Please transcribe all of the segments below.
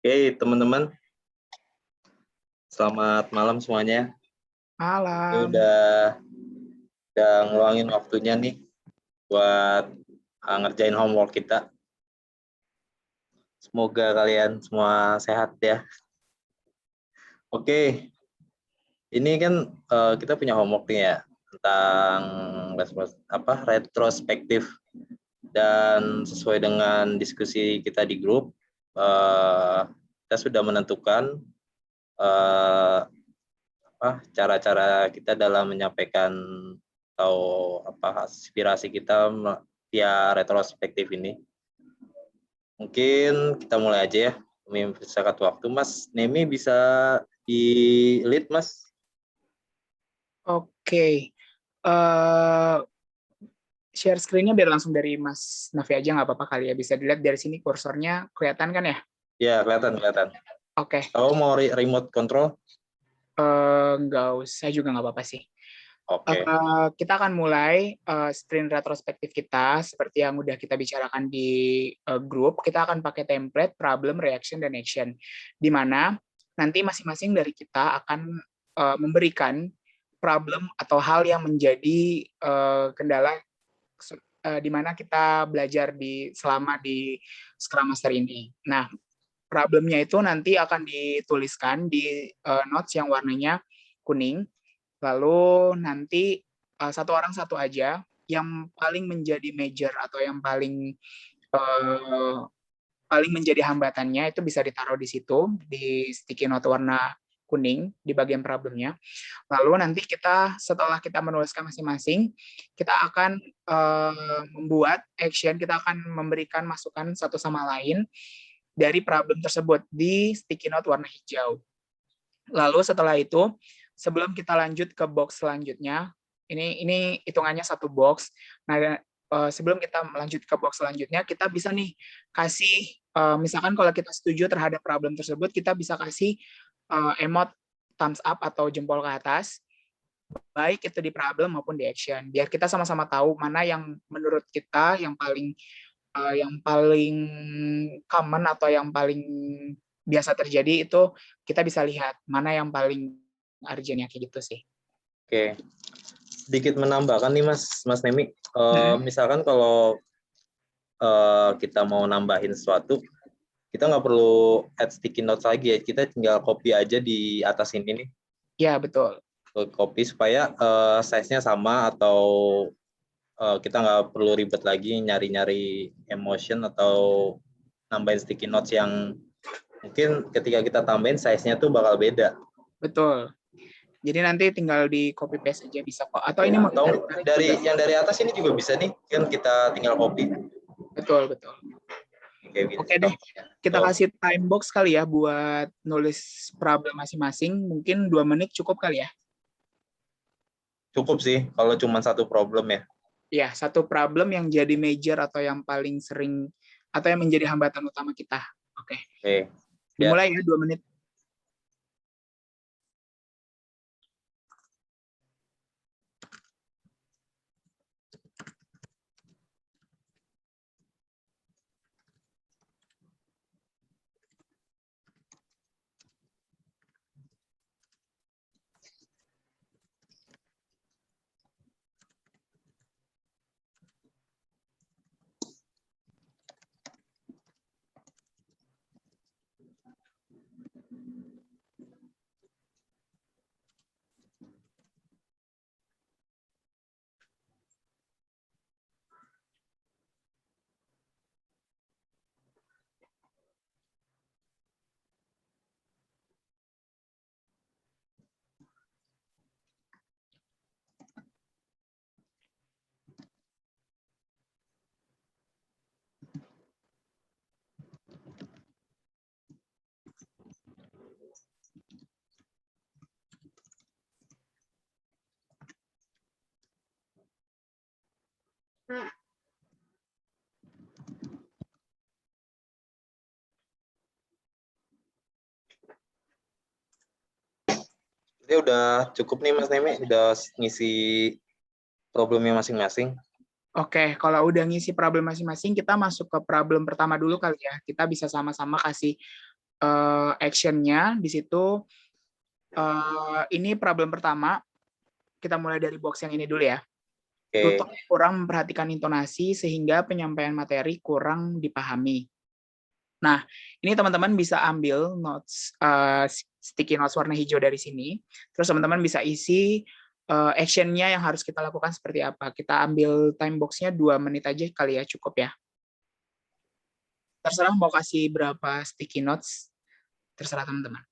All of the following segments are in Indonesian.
Oke, teman-teman, selamat malam semuanya. Ini Malam. udah ngeluangin waktunya nih buat ngerjain homework kita. Semoga kalian semua sehat ya. Oke, ini kan kita punya homework nih ya tentang retrospektif, dan sesuai dengan diskusi kita di grup, kita sudah menentukan cara-cara kita dalam menyampaikan atau aspirasi kita via retrospektif ini. Mungkin kita mulai aja ya, mempersingkat waktu. Mas Nemi bisa di lead, Mas? Oke. Share screen-nya biar langsung dari Mas Nafi aja nggak apa-apa kali ya. Bisa dilihat dari sini kursornya kelihatan kan ya? Ya, kelihatan. Oke. Kalau mau remote control? Nggak usah juga nggak apa-apa sih. Oke. Kita akan mulai screen retrospektif kita seperti yang udah kita bicarakan di grup. Kita akan pakai template problem, reaction, dan action. Di mana nanti masing-masing dari kita akan memberikan problem atau hal yang menjadi kendala di mana kita belajar selama di Scrum Master ini. Nah, problemnya itu nanti akan dituliskan di notes yang warnanya kuning. Lalu nanti satu orang satu aja yang paling menjadi major atau yang paling menjadi hambatannya itu bisa ditaruh di situ di sticky note warna kuning di bagian problemnya. Lalu nanti setelah kita menuliskan masing-masing, kita akan membuat action, kita akan memberikan masukan satu sama lain dari problem tersebut di sticky note warna hijau. Lalu setelah itu, sebelum kita lanjut ke box selanjutnya, ini hitungannya satu box. Nah, sebelum kita lanjut ke box selanjutnya, kita bisa nih kasih, misalkan kalau kita setuju terhadap problem tersebut, kita bisa kasih emot thumbs up atau jempol ke atas, baik itu di problem maupun di action, biar kita sama-sama tahu mana yang menurut kita yang paling common atau yang paling biasa terjadi, itu kita bisa lihat mana yang paling urgent-nya kayak gitu sih. Oke. Sedikit menambahkan nih Mas Nemi, Hmm. misalkan kalau kita mau nambahin sesuatu, kita nggak perlu add sticky notes lagi ya, kita tinggal copy aja di atas ini nih. Ya, betul. Copy supaya size-nya sama, atau kita nggak perlu ribet lagi nyari-nyari emotion atau nambahin sticky notes yang mungkin ketika kita tambahin size-nya tuh bakal beda. Betul. Jadi nanti tinggal di copy paste aja bisa kok. Atau ini mau Atau juga. dari atas ini juga bisa nih, kan kita tinggal copy. Betul, betul. Oke deh, kita kasih time box kali ya buat nulis problem masing-masing. Mungkin 2 menit cukup kali ya? Cukup sih, kalau cuma satu problem ya. Ya, satu problem yang jadi major atau yang paling sering, atau yang menjadi hambatan utama kita. Oke. Oke. Dimulai ya, 2 menit. Jadi udah cukup nih Mas Nemi, udah ngisi problemnya masing-masing. Oke, kalau udah ngisi problem masing-masing, kita masuk ke problem pertama dulu kali ya. Kita bisa sama-sama kasih action-nya di situ. Ini problem pertama. Kita mulai dari box yang ini dulu ya. Tutor kurang memperhatikan intonasi sehingga penyampaian materi kurang dipahami. Nah, ini teman-teman bisa ambil notes sticky notes warna hijau dari sini. Terus teman-teman bisa isi action-nya yang harus kita lakukan seperti apa. Kita ambil time box-nya 2 menit aja kali ya, cukup ya. Terserah mau kasih berapa sticky notes, terserah teman-teman.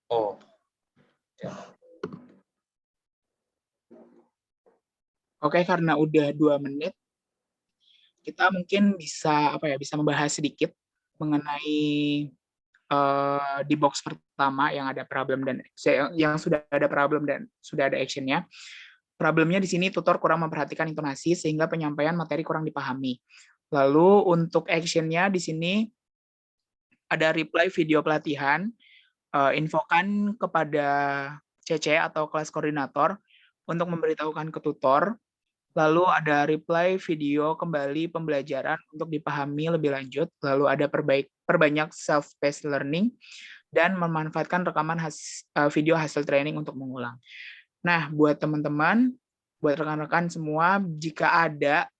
Oh, ya. Oke, karena udah 2 menit, kita mungkin bisa bisa membahas sedikit mengenai di box pertama yang ada problem dan yang sudah ada problem dan sudah ada action-nya. Problemnya di sini tutor kurang memperhatikan intonasi sehingga penyampaian materi kurang dipahami. Lalu untuk action-nya di sini ada reply video pelatihan, infokan kepada CC atau kelas koordinator untuk memberitahukan ke tutor. Lalu ada reply video kembali pembelajaran untuk dipahami lebih lanjut. Lalu ada perbanyak self-paced learning dan memanfaatkan rekaman video hasil training untuk mengulang. Nah, buat teman-teman, buat rekan-rekan semua, jika ada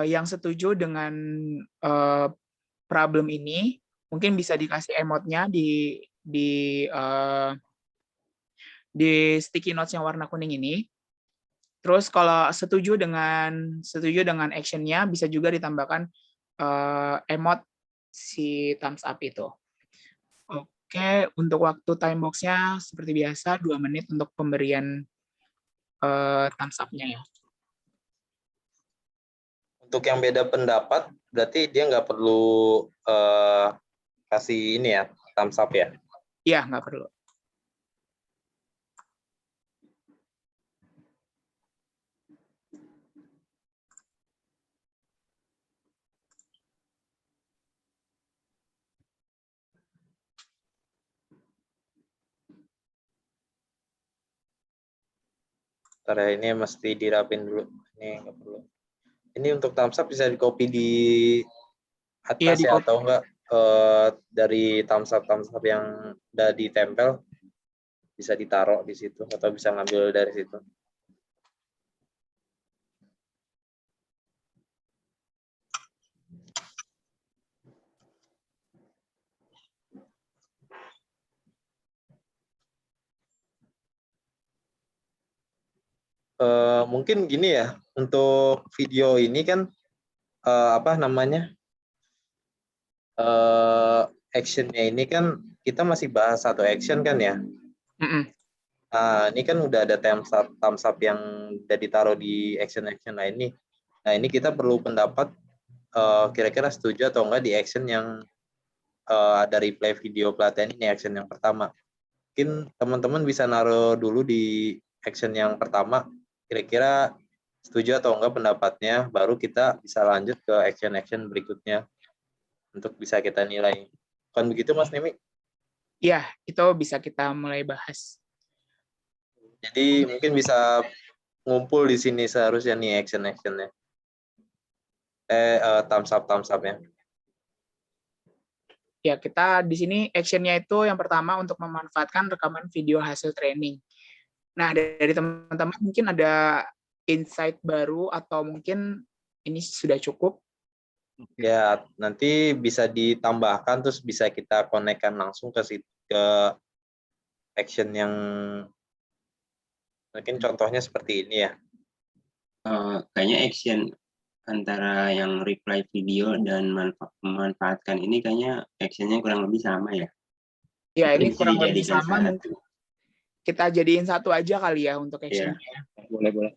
yang setuju dengan problem ini, mungkin bisa dikasih emotnya di sticky notes yang warna kuning ini. Terus kalau setuju dengan action-nya, bisa juga ditambahkan emot si thumbs up itu. Oke, untuk waktu time box-nya seperti biasa 2 menit untuk pemberian thumbs up-nya ya. Untuk yang beda pendapat, berarti dia nggak perlu kasih ini ya, thumbs up ya? Iya, nggak perlu. Ntar ya, ini mesti dirapin dulu. Ini nggak perlu. Ini untuk thumbs up bisa di copy di atas ya, atau enggak dari thumbs up yang udah ditempel bisa ditaruh di situ atau bisa ngambil dari situ. Mungkin gini ya, untuk video ini kan apa namanya, actionnya ini kan kita masih bahas satu action kan ya. Nah, ini kan udah ada thumbs up yang udah ditaruh di action lain nih. Nah, ini kita perlu pendapat kira-kira setuju atau enggak di action yang ada replay video pelatihan ini, action yang pertama. Mungkin teman-teman bisa naruh dulu di action yang pertama, kira-kira setuju atau enggak pendapatnya, baru kita bisa lanjut ke action-action berikutnya untuk bisa kita nilai. Kan begitu Mas Nemi? Ya, itu bisa kita mulai bahas. Jadi mungkin bisa ngumpul di sini seharusnya nih action-actionnya. Thumbs up ya. Ya, kita di sini actionnya itu yang pertama untuk memanfaatkan rekaman video hasil training. Nah, dari teman-teman mungkin ada insight baru atau mungkin ini sudah cukup. Ya, nanti bisa ditambahkan terus bisa kita konekkan langsung ke action yang mungkin contohnya seperti ini ya. Kayaknya action antara yang reply video dan memanfaatkan ini kayaknya actionnya kurang lebih sama ya. Ya, Itu ini bisa kurang lebih dijadikan sama. Mungkin kita jadiin satu aja kali ya untuk actionnya. Ya, boleh.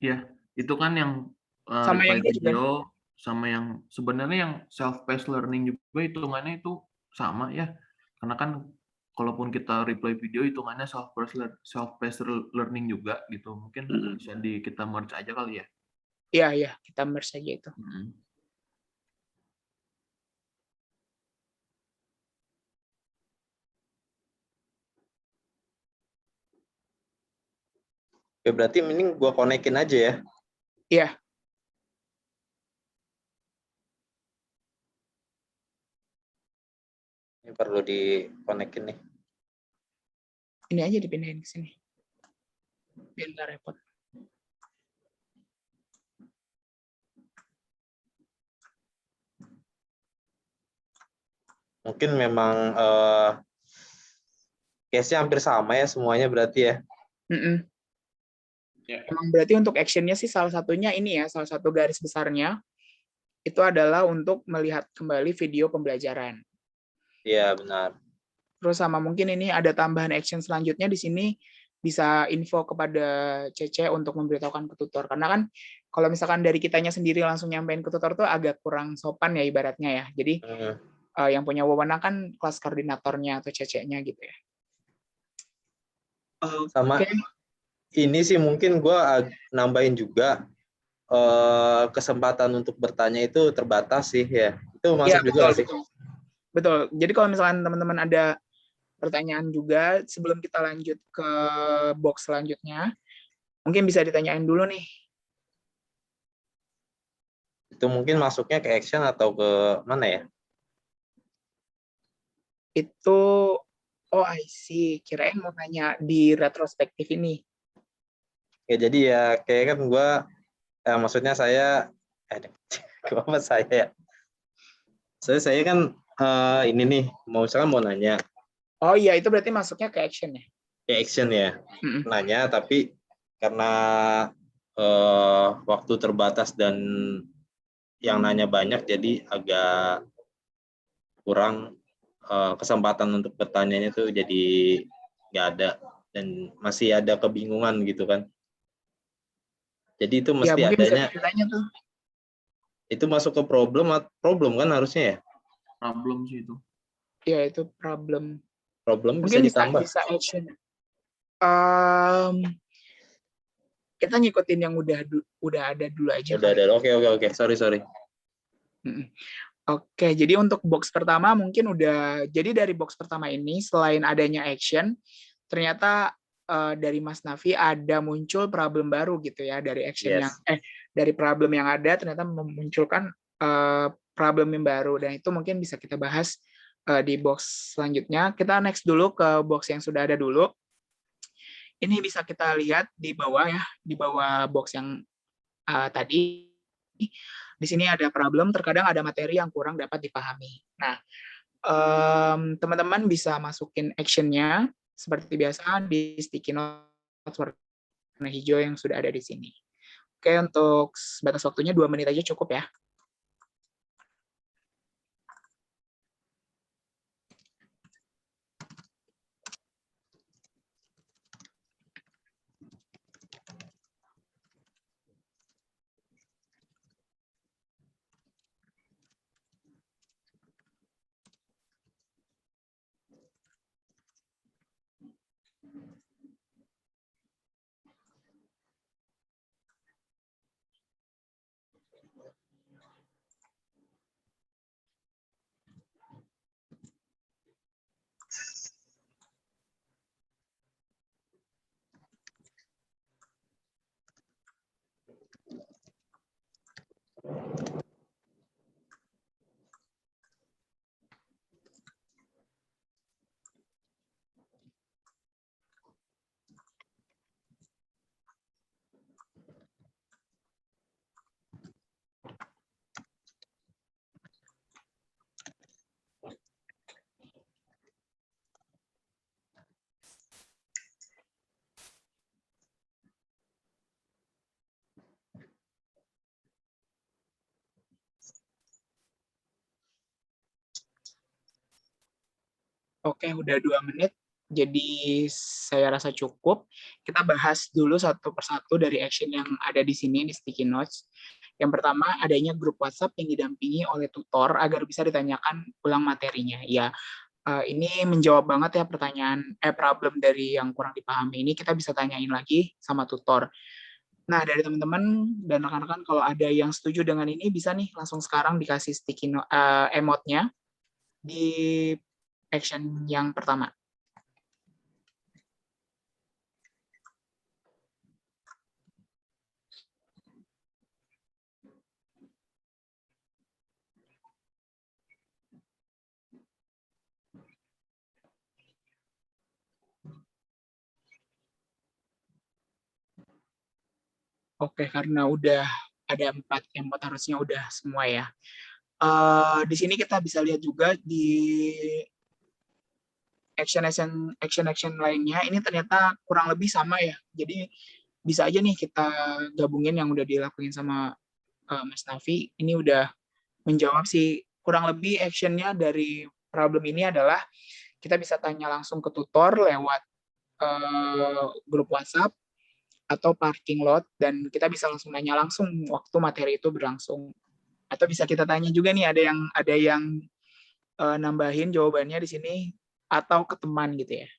Ya, itu kan yang Sama yang reply itu juga. video sama yang sebenarnya yang self-paced learning juga hitungannya itu sama ya. Karena kan kalaupun kita reply video hitungannya self-paced learning juga gitu. Mungkin bisa kita merge aja kali ya. Iya, kita merge aja itu. Oke, berarti mending gua konekin aja ya. Iya. Ini perlu dikonekin nih. Ini aja dipindahin ke sini. Biar nggak repot. Mungkin memang case-nya hampir sama ya semuanya berarti ya. Emang berarti untuk actionnya sih salah satunya ini ya, salah satu garis besarnya itu adalah untuk melihat kembali video pembelajaran. Iya, benar. Terus sama mungkin ini ada tambahan action selanjutnya di sini bisa info kepada Cece untuk memberitahukan ke tutor. Karena kan kalau misalkan dari kitanya sendiri langsung nyampein ke tutor tuh agak kurang sopan ya ibaratnya ya. Jadi yang punya wewenang kan kelas koordinatornya atau Cece-nya gitu ya. Sama ini sih mungkin gue nambahin juga kesempatan untuk bertanya itu terbatas sih ya. Itu masuk juga betul, sih. Betul. Jadi kalau misalkan teman-teman ada pertanyaan juga sebelum kita lanjut ke box selanjutnya, mungkin bisa ditanyain dulu nih. Itu mungkin masuknya ke action atau ke mana ya? Itu, oh I see, kirain mau nanya di retrospektif ini. Ya jadi ya kayak kan gue, maksudnya saya, apa saya ya? Saya kan ini nih, misalkan mau nanya. Oh iya, itu berarti masuknya ke action ya? Ke action ya, nanya tapi karena waktu terbatas dan yang nanya banyak jadi agak kurang kesempatan untuk bertanyanya tuh jadi nggak ada dan masih ada kebingungan gitu kan. Jadi itu mesti ya, adanya. Tuh. Itu masuk ke problem kan harusnya ya? Problem sih itu. Ya itu problem. Problem mungkin bisa ditambah. Bisa action. Kita ngikutin yang udah ada dulu aja. Udah ada. Oke. Sorry. Oke, jadi untuk box pertama mungkin udah. Jadi dari box pertama ini selain adanya action, ternyata dari Mas Nafi ada muncul problem baru gitu ya dari action yang dari problem yang ada ternyata memunculkan problem yang baru dan itu mungkin bisa kita bahas di box selanjutnya. Kita next dulu ke box yang sudah ada dulu. Ini bisa kita lihat di bawah ya, di bawah box yang tadi. Di sini ada problem, terkadang ada materi yang kurang dapat dipahami. Nah, teman-teman bisa masukin action-nya seperti biasa di sticky notes warna hijau yang sudah ada di sini. Oke, untuk batas waktunya 2 menit aja cukup ya. Oke, udah 2 menit. Jadi saya rasa cukup. Kita bahas dulu satu persatu dari action yang ada di sini di sticky notes. Yang pertama, adanya grup WhatsApp yang didampingi oleh tutor agar bisa ditanyakan ulang materinya. Ya, ini menjawab banget ya pertanyaan problem dari yang kurang dipahami ini, kita bisa tanyain lagi sama tutor. Nah, dari teman-teman dan rekan-rekan kalau ada yang setuju dengan ini bisa nih langsung sekarang dikasih sticky emote-nya di action yang pertama. Oke, karena udah ada 4 emot harusnya udah semua ya. Di sini kita bisa lihat juga di action lainnya ini ternyata kurang lebih sama ya. Jadi bisa aja nih kita gabungin yang udah dilakuin sama Mas Nafi. Ini udah menjawab sih kurang lebih actionnya dari problem ini adalah kita bisa tanya langsung ke tutor lewat grup WhatsApp atau parking lot dan kita bisa langsung nanya langsung waktu materi itu berlangsung. Atau bisa kita tanya juga nih ada yang nambahin jawabannya di sini atau ke teman gitu ya.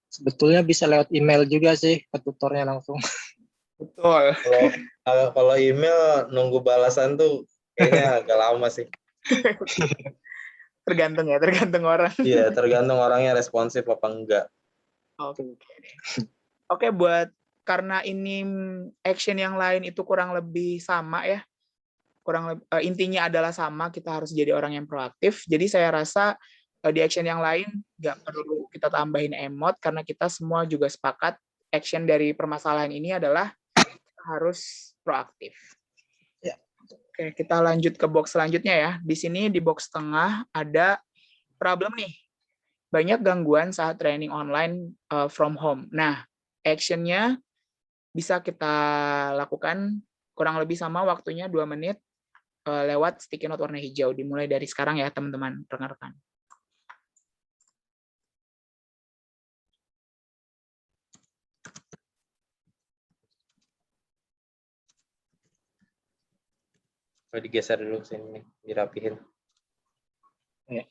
Sebetulnya bisa lewat email juga sih ke tutornya langsung. Betul. Kalau email nunggu balasan tuh kayaknya agak lama sih. Tergantung orang. Iya, tergantung orangnya responsif apa enggak. Oke, buat karena ini action yang lain itu kurang lebih sama ya. Intinya adalah sama, kita harus jadi orang yang proaktif. Jadi saya rasa di action yang lain nggak perlu kita tambahin emot karena kita semua juga sepakat action dari permasalahan ini adalah harus proaktif. Ya. Oke, kita lanjut ke box selanjutnya ya. Di sini di box tengah ada problem nih. Banyak gangguan saat training online from home. Nah, action-nya bisa kita lakukan kurang lebih sama waktunya 2 menit lewat sticky note warna hijau. Dimulai dari sekarang ya teman-teman, rekan-rekan. Digeser dulu sini, dirapihin. Ya.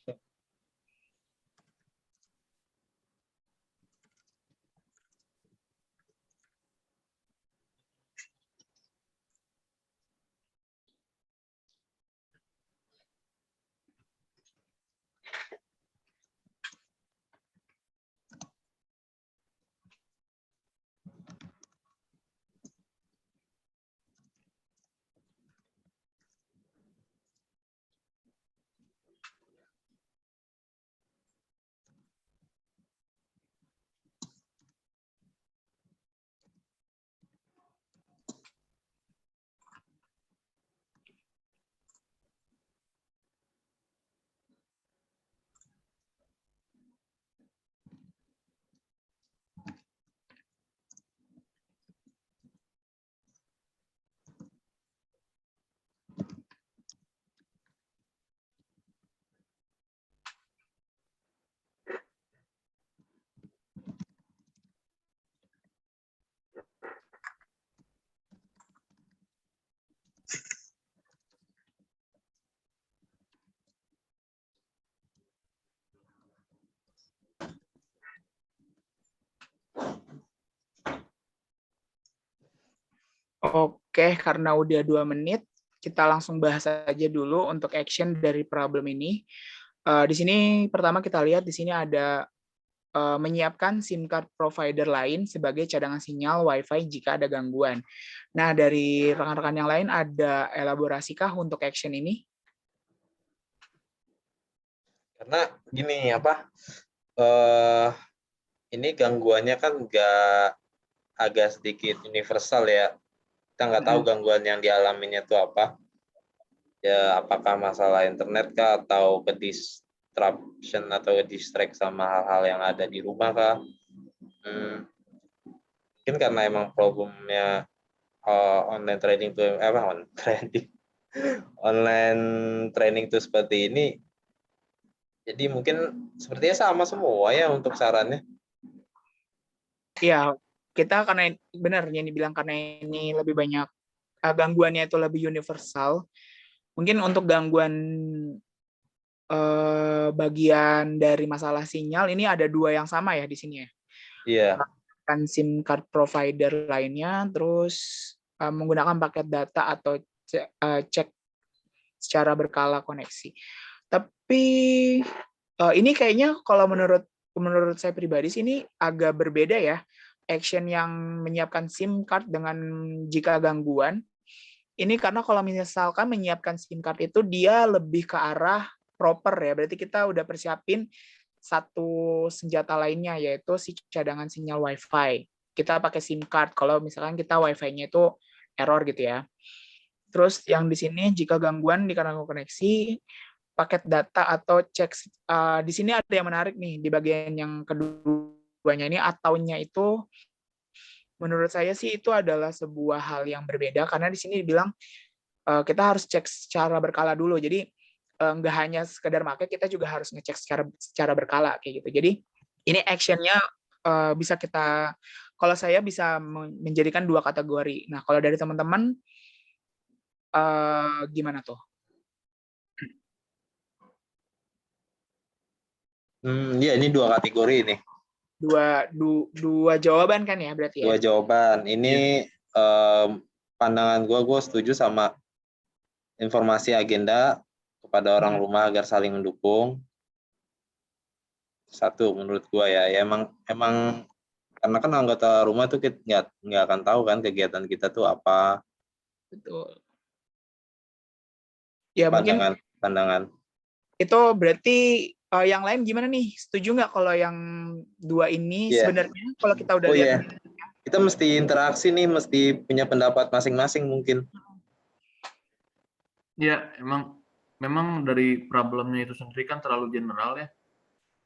Oke, karena udah 2 menit, kita langsung bahas aja dulu untuk action dari problem ini. Di sini pertama kita lihat di sini ada menyiapkan SIM card provider lain sebagai cadangan sinyal Wi-Fi jika ada gangguan. Nah, dari rekan-rekan yang lain ada elaborasikah untuk action ini? Karena gini ini gangguannya kan agak sedikit universal ya. Kita nggak tahu gangguan yang dialaminya itu apa. Ya, apakah masalah internet kah atau ke disruption atau distract sama hal-hal yang ada di rumah kah. Mungkin karena emang problemnya online training online training tuh seperti ini, Jadi mungkin sepertinya sama semua ya untuk sarannya. Iya, kita karena benar yang dibilang karena ini lebih banyak gangguannya itu lebih universal. Mungkin untuk gangguan bagian dari masalah sinyal ini ada 2 yang sama ya di sini ya. Iya. Kan SIM card provider lainnya, terus menggunakan paket data atau cek secara berkala koneksi. Tapi ini kayaknya kalau menurut saya pribadi sih ini agak berbeda ya. Action yang menyiapkan SIM card dengan jika gangguan. Ini karena kalau misalkan menyiapkan SIM card itu dia lebih ke arah proper ya. Berarti kita udah persiapin satu senjata lainnya yaitu si cadangan sinyal Wi-Fi. Kita pakai SIM card kalau misalkan kita Wi-Fi-nya itu error gitu ya. Terus yang di sini jika gangguan dikarenakan koneksi, paket data atau cek di sini ada yang menarik nih di bagian yang keduanya ini ataunya itu menurut saya sih itu adalah sebuah hal yang berbeda karena di sini dibilang kita harus cek secara berkala dulu. Jadi nggak hanya sekedar pakai, kita juga harus ngecek secara berkala kayak gitu. Jadi ini actionnya bisa kita, kalau saya bisa menjadikan 2 kategori. Nah kalau dari teman-teman gimana tuh? Iya ini 2 kategori nih. Dua jawaban kan ya berarti ya? 2 jawaban. Ini pandangan gue setuju sama informasi agenda kepada orang rumah agar saling mendukung. Satu menurut gue ya emang karena kan anggota rumah tuh nggak akan tahu kan kegiatan kita tuh apa. Betul. Ya mungkin Pandangan. Itu berarti yang lain gimana nih? Setuju nggak kalau yang 2 ini sebenarnya kalau kita udah lihat kita mesti interaksi nih, mesti punya pendapat masing-masing mungkin. Ya, memang dari problemnya itu sendiri kan terlalu general ya.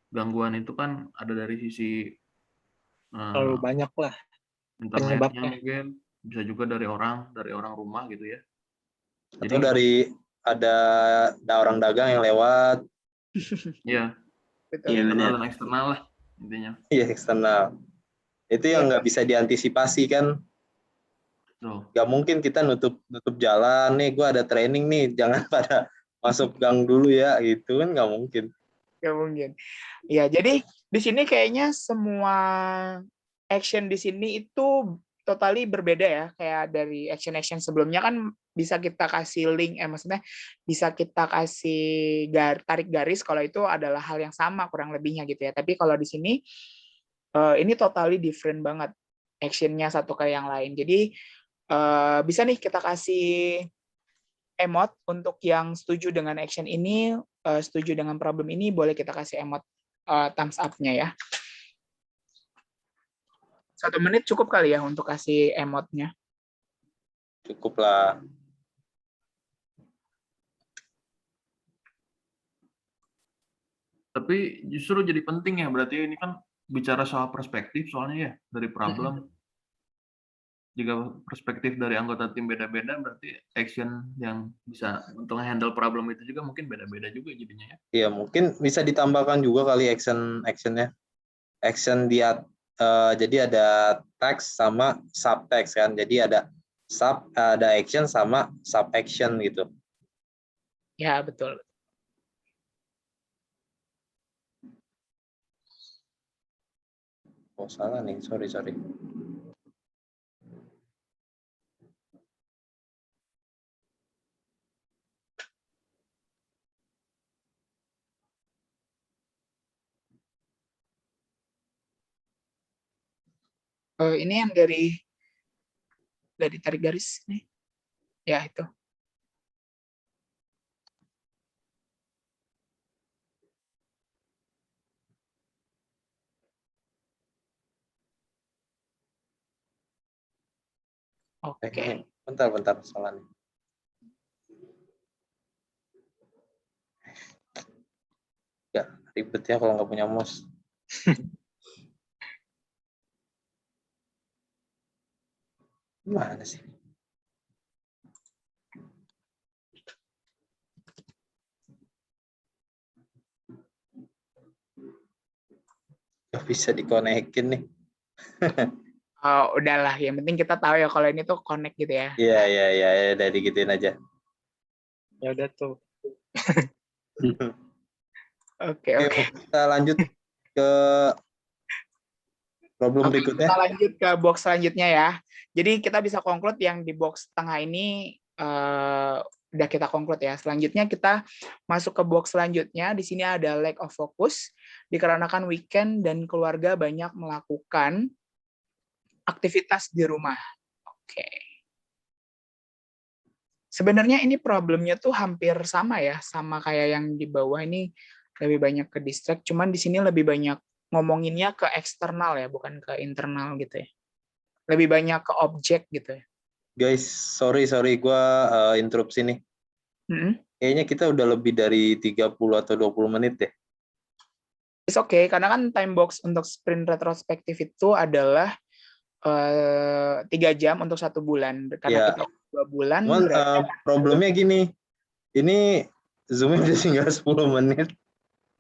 Gangguan itu kan ada dari sisi terlalu banyak lah internetnya penyebabnya. mungkin, bisa juga dari orang rumah gitu ya. Atau dari ada orang dagang yang lewat. Iya. Iya benar. Dan eksternal lah intinya. Iya eksternal. Itu yang nggak bisa diantisipasi kan. Nggak mungkin kita nutup jalan nih, gue ada training nih, jangan pada masuk gang dulu ya, gitu kan nggak mungkin. Nggak mungkin. Ya jadi di sini kayaknya semua action di sini itu totally berbeda ya, kayak dari action sebelumnya kan bisa kita kasih link, maksudnya bisa kita kasih tarik garis kalau itu adalah hal yang sama kurang lebihnya gitu ya. Tapi kalau di sini ini totally different banget actionnya satu ke yang lain. Jadi bisa nih kita kasih emot untuk yang setuju dengan action ini, setuju dengan problem ini, boleh kita kasih emot thumbs up-nya ya. 1 menit cukup kali ya untuk kasih emotnya. Cukup lah. Tapi justru jadi penting ya, berarti ini kan bicara soal perspektif soalnya ya, dari problem. Jika perspektif dari anggota tim beda-beda, berarti action yang bisa untuk handle problem itu juga mungkin beda-beda juga jadinya ya. Iya, mungkin bisa ditambahkan juga kali actionnya. Action dia jadi ada text sama subtext kan. Jadi ada action sama sub action gitu. Ya, betul. Oh, salah nih. Sorry. Ini yang dari tarik garis nih. Ya, itu. Oke. Bentar, salah nih. Ya, ribet ya kalau nggak punya mouse. Gimana sih? bisa dikonekin nih. Oh, udahlah, yang penting kita tahu ya kalau ini tuh connect gitu ya. Iya, udah digituin aja. Ya udah tuh. Oke. Kita lanjut ke problem Oke, berikutnya. kita lanjut ke box selanjutnya ya. Jadi kita bisa conclude yang di box tengah ini udah kita conclude ya. Selanjutnya kita masuk ke box selanjutnya. Di sini ada lack of focus dikarenakan weekend dan keluarga banyak melakukan aktivitas di rumah. Oke. Sebenarnya ini problemnya tuh hampir sama ya, sama kayak yang di bawah ini lebih banyak ke distract, cuman di sini lebih banyak ngomonginnya ke eksternal ya, bukan ke internal gitu ya. Lebih banyak ke objek gitu ya. Guys, sorry gue interupsi nih. Kayaknya kita udah lebih dari 30 atau 20 menit deh. It's okay, karena kan time box untuk sprint retrospektif itu adalah 3 jam untuk 1 bulan. Karena kita 2 bulan. Cuman problemnya gini, ini Zoom-nya udah tinggal 10 menit.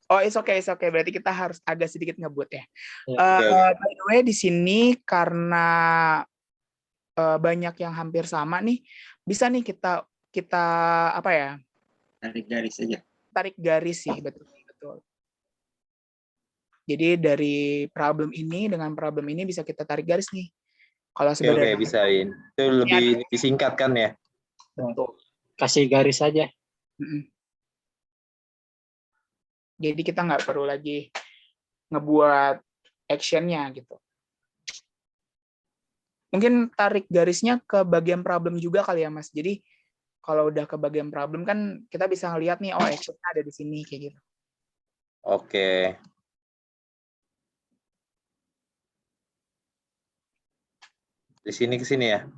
Oh, it's okay. Berarti kita harus agak sedikit ngebut ya. Okay. By the way, di sini karena banyak yang hampir sama nih, bisa nih kita apa ya? Tarik garis aja. Tarik garis sih, betul. Jadi dari problem ini dengan problem ini bisa kita tarik garis nih. Kalau sebenarnya Oke, bisain. Itu lebih disingkat kan ya? Betul. Kasih garis aja. Jadi kita nggak perlu lagi ngebuat action-nya gitu. Mungkin tarik garisnya ke bagian problem juga kali ya, Mas. Jadi kalau udah ke bagian problem kan kita bisa ngeliat nih, oh action-nya ada di sini kayak gitu. Oke. Di sini ke sini ya?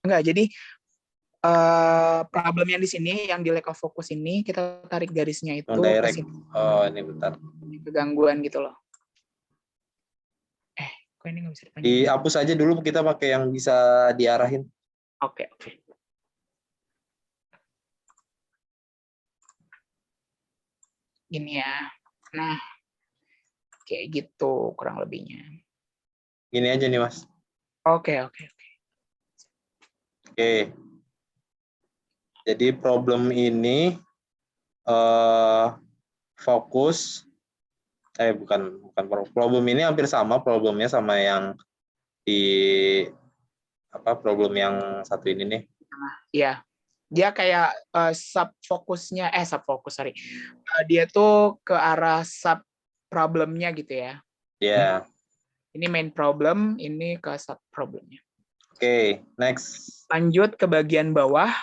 Enggak, jadi problem yang di sini, yang di lack of focus ini, kita tarik garisnya itu ke sini. Oh, ini bentar. Kegangguan gitu loh. Kok ini nggak bisa dipanjangin? Dihapus aja dulu, kita pakai yang bisa diarahin. Oke. Gini ya. Nah, kayak gitu kurang lebihnya. Gini aja nih, Mas. Oke. Jadi problem ini fokus, bukan problem ini hampir sama problemnya sama yang di problem yang satu ini nih. Iya. Dia kayak dia tuh ke arah sub problemnya gitu ya. Iya. Ini main problem, ini ke sub problemnya. Oke, next. Lanjut ke bagian bawah.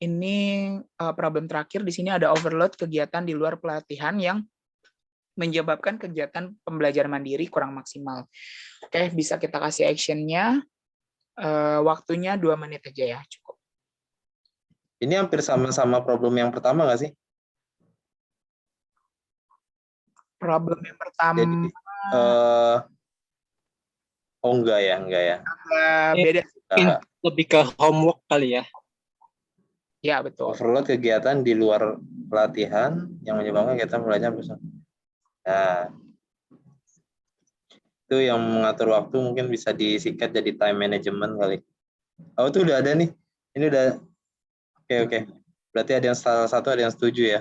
Ini problem terakhir. Di sini ada overload kegiatan di luar pelatihan yang menyebabkan kegiatan pembelajaran mandiri kurang maksimal. Oke, bisa kita kasih action-nya. Waktunya 2 menit aja ya, cukup. Ini hampir sama-sama problem yang pertama nggak sih? Problem yang pertama. Jadi, enggak ya. Beda. Lebih ke homework kali ya. Ya, betul. Overload kegiatan di luar pelatihan yang menyebabkan kegiatan belajar besar. Nah, itu yang mengatur waktu mungkin bisa disingkat jadi time management kali. Oh, itu udah ada nih. Ini udah. Oke. Berarti ada yang salah satu, ada yang setuju ya.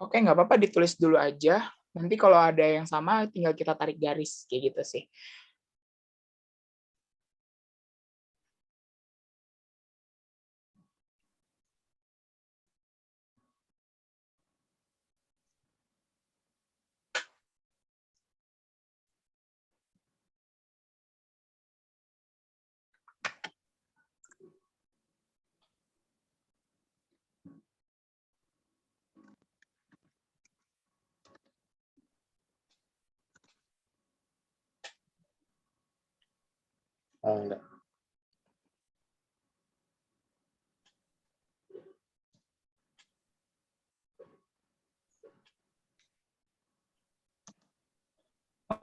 Oke, nggak apa-apa ditulis dulu aja. Nanti kalau ada yang sama, tinggal kita tarik garis kayak gitu sih. Oh, enggak.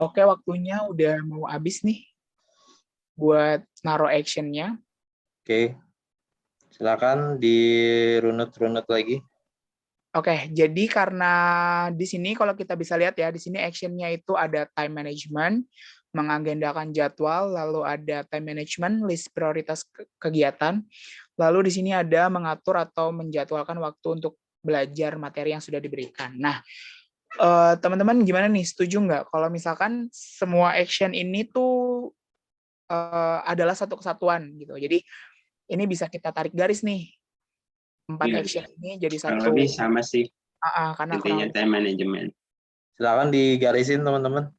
Oke, waktunya udah mau habis nih buat naruh action-nya. Oke. Silakan dirunut-runut lagi. Oke, jadi karena di sini kalau kita bisa lihat ya, di sini action-nya itu ada time management, mengagendakan jadwal, lalu ada time management, list prioritas kegiatan, lalu di sini ada mengatur atau menjadwalkan waktu untuk belajar materi yang sudah diberikan. Nah, teman-teman gimana nih, setuju nggak kalau misalkan semua action ini tuh adalah satu kesatuan gitu. Jadi ini bisa kita tarik garis nih, 4 Iya. action ini jadi Kurang satu. lebih sama sih Karena intinya kurang time management. Silakan digarisin teman-teman.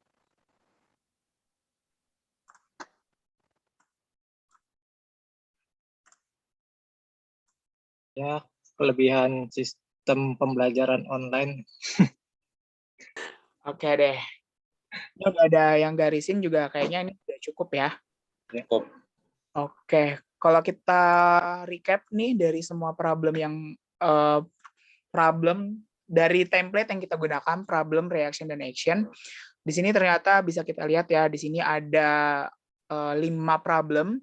Ya, kelebihan sistem pembelajaran online. oke deh. Ini udah ada yang garisin juga kayaknya ini udah cukup ya. Cukup. Oke, kalau kita recap nih dari semua problem yang problem dari template yang kita gunakan, problem, reaction, dan action. Di sini ternyata bisa kita lihat ya, di sini ada 5 problem,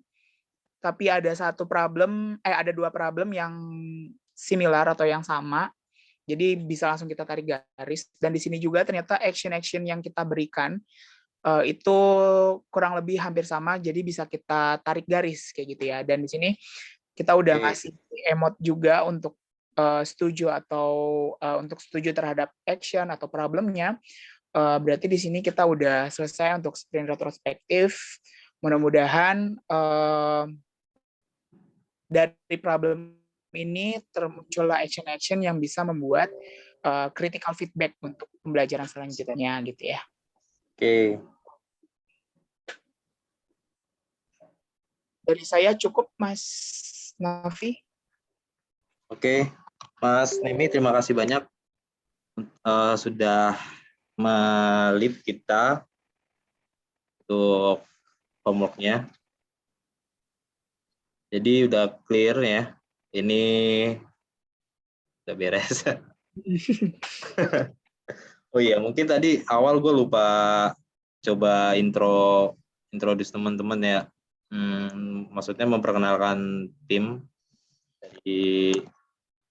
tapi ada ada 2 problem yang similar atau yang sama. Jadi bisa langsung kita tarik garis. Dan di sini juga ternyata action-action yang kita berikan itu kurang lebih hampir sama, jadi bisa kita tarik garis kayak gitu ya. Dan di sini kita udah ngasih emot juga untuk setuju atau untuk setuju terhadap action atau problemnya. Berarti di sini kita udah selesai untuk sprint retrospektif. Mudah-mudahan dari problem ini termuncullah action-action yang bisa membuat critical feedback untuk pembelajaran selanjutnya gitu ya. Oke. Dari saya cukup, Mas Nafi. Oke, Mas Nemi, terima kasih banyak sudah melip kita untuk homework-nya. Jadi udah clear ya. Ini udah beres. Oh iya, mungkin tadi awal gue lupa coba introduce teman-teman ya. Maksudnya memperkenalkan tim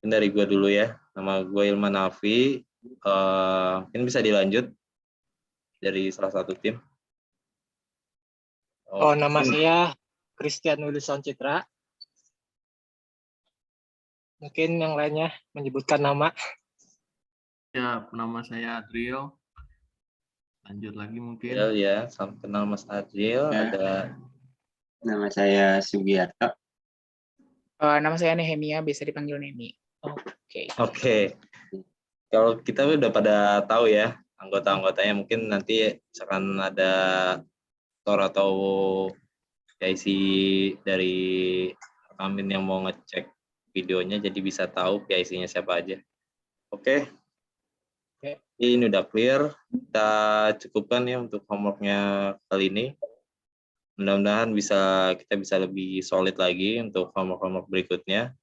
dari gue dulu ya. Nama gue Ilman Nafi. Mungkin bisa dilanjut dari salah satu tim. Oh, nama saya Christian Wilson Citra. Mungkin yang lainnya menyebutkan nama. Ya, nama saya Adriel. Lanjut lagi mungkin. Ya, salam kenal Mas Adriel. Ya. Ada Nama saya Sugiarto. Nama saya Nehemia, biasa dipanggil Nemi. Oke. Kalau kita udah pada tahu ya anggota-anggotanya, mungkin nanti misalkan ada tutor atau PIC dari Amin yang mau ngecek videonya, jadi bisa tahu PIC-nya siapa aja. Oke. Ini udah clear. Kita cukupkan ya untuk homework-nya kali ini. Mudah-mudahan kita bisa lebih solid lagi untuk homework-homework berikutnya,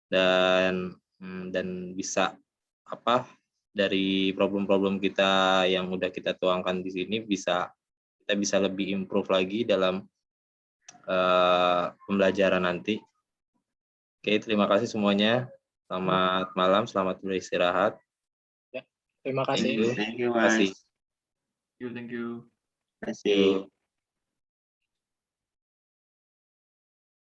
dan bisa dari problem-problem kita yang udah kita tuangkan di sini kita bisa lebih improve lagi dalam pembelajaran nanti. Oke, terima kasih semuanya. Selamat malam, selamat beristirahat. Ya, terima kasih. Thank you, Mas. Terima kasih. Thank you. Terima kasih.